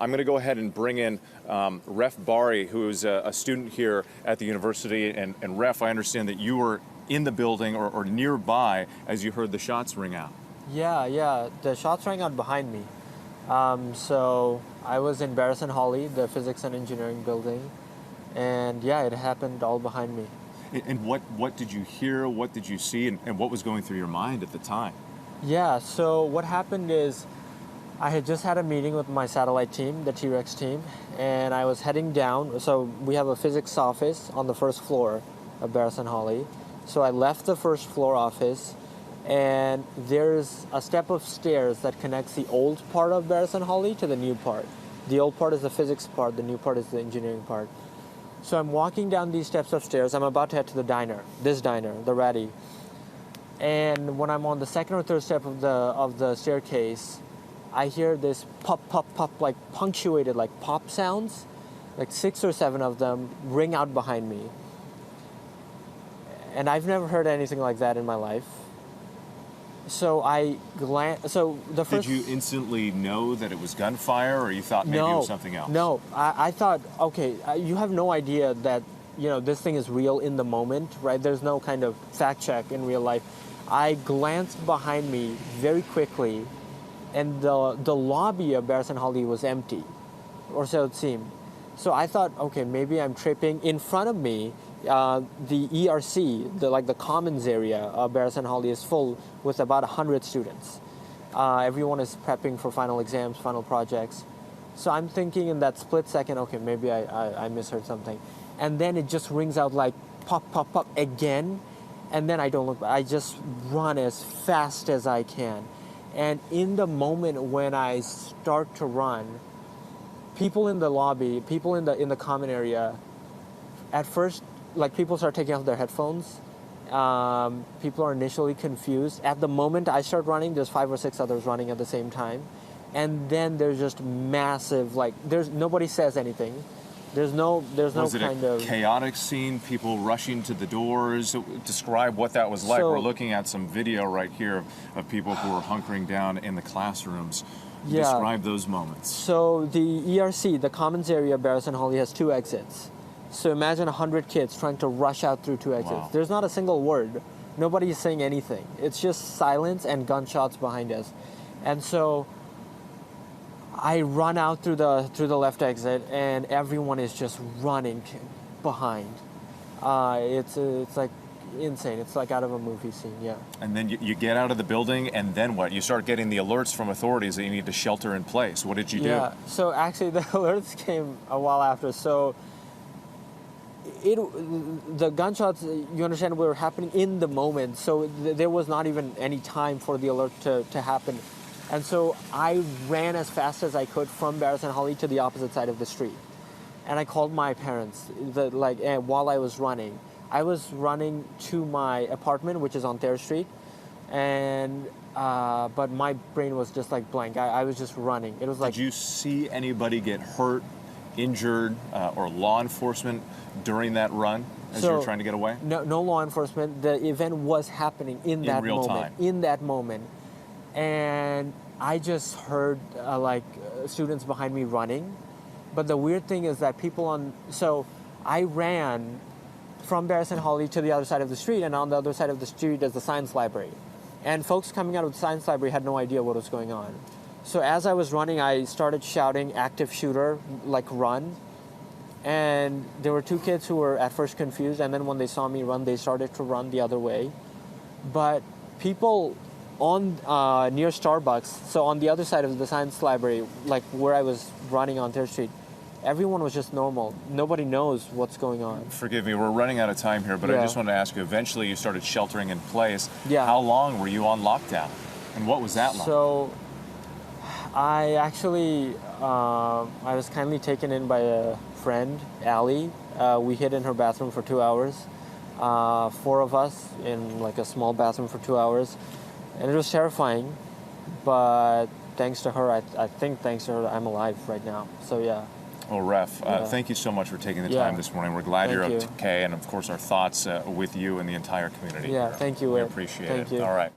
I'm going to go ahead and bring in Ref Bari, who is a student here at the university. And Ref, I understand that you were in the building or nearby as you heard the shots ring out. Yeah. The shots rang out behind me. So I was in Bari Hawley, the physics and engineering building. And yeah, it happened all behind me. And what did you hear? What did you see? And what was going through your mind at the time? Yeah, so what happened is I had just had a meeting with my satellite team, the T-Rex team, and I was heading down. So we have a physics office on the first floor of Bari Hawley. So I left the first floor office, and there's a step of stairs that connects the old part of Bari Hawley to the new part. The old part is the physics part, the new part is the engineering part. So I'm walking down these steps of stairs. I'm about to head to the diner, this diner, the Ratty. And when I'm on the second or third step of the staircase, I hear this pop, pop, pop, like punctuated, like pop sounds, like 6 or 7 of them ring out behind me. And I've never heard anything like that in my life. So I glanced. So the first. Did you instantly know that it was gunfire, or you thought maybe it was something else? No, I thought, okay, you have no idea that this thing is real in the moment, right? There's no kind of fact check in real life. I glanced behind me very quickly, and the lobby of Bari Hawley was empty, or so it seemed. So I thought, okay, maybe I'm tripping. In front of me, the ERC, the commons area of Bari Hawley is full with about 100 students. Everyone is prepping for final exams, final projects. So I'm thinking in that split second, okay, maybe I misheard something. And then it just rings out like pop, pop, pop again. And then I don't look back. I just run as fast as I can. And in the moment when I start to run, people in the lobby, people in the common area, at first, like, people start taking off their headphones. People are initially confused. At the moment I start running, there's 5 or 6 others running at the same time. And then there's just massive, nobody says anything. There's no kind of... Was it a chaotic scene, people rushing to the doors? Describe what that was like. So, we're looking at some video right here of people who are hunkering down in the classrooms. Yeah. Describe those moments. So the ERC, the commons area of Bari Hawley, has 2 exits. So imagine 100 kids trying to rush out through 2 exits. Wow. There's not a single word. Nobody is saying anything. It's just silence and gunshots behind us. And so I run out through the left exit, and everyone is just running behind. It's like insane. It's like out of a movie scene, yeah. And then you get out of the building, and then what? You start getting the alerts from authorities that you need to shelter in place. What did you do? Yeah, so actually the alerts came a while after. So the gunshots, you understand, were happening in the moment. So there was not even any time for the alert to happen. And so I ran as fast as I could from Bari Hawley to the opposite side of the street. And I called my parents while I was running. I was running to my apartment, which is on Thayer Street, and but my brain was just like blank. I was just running. It was like... Did you see anybody get hurt, injured, or law enforcement during that run as you were trying to get away? No law enforcement. The event was happening in that real moment. time. In that moment. And I just heard students behind me running. But the weird thing is that so I ran from Bari Hawley to the other side of the street, and on the other side of the street is the science library. And folks coming out of the science library had no idea what was going on. So as I was running, I started shouting, "Active shooter," like run. And there were 2 kids who were at first confused, and then when they saw me run, they started to run the other way. But people near Starbucks, so on the other side of the science library, like where I was running on Thayer Street, everyone was just normal. Nobody knows what's going on. Forgive me, we're running out of time here, but I just wanted to ask you, eventually you started sheltering in place. Yeah. How long were you on lockdown? And what was that like? So I actually, I was kindly taken in by a friend, Allie. We hid in her bathroom for 2 hours. 4 of us in like a small bathroom for 2 hours. And it was terrifying, but thanks to her, I think thanks to her, I'm alive right now. So yeah. Well, Ref, thank you so much for taking the time this morning. We're glad you're okay, and of course our thoughts with you and the entire community. Yeah, thank you. We appreciate it. Thank you. All right.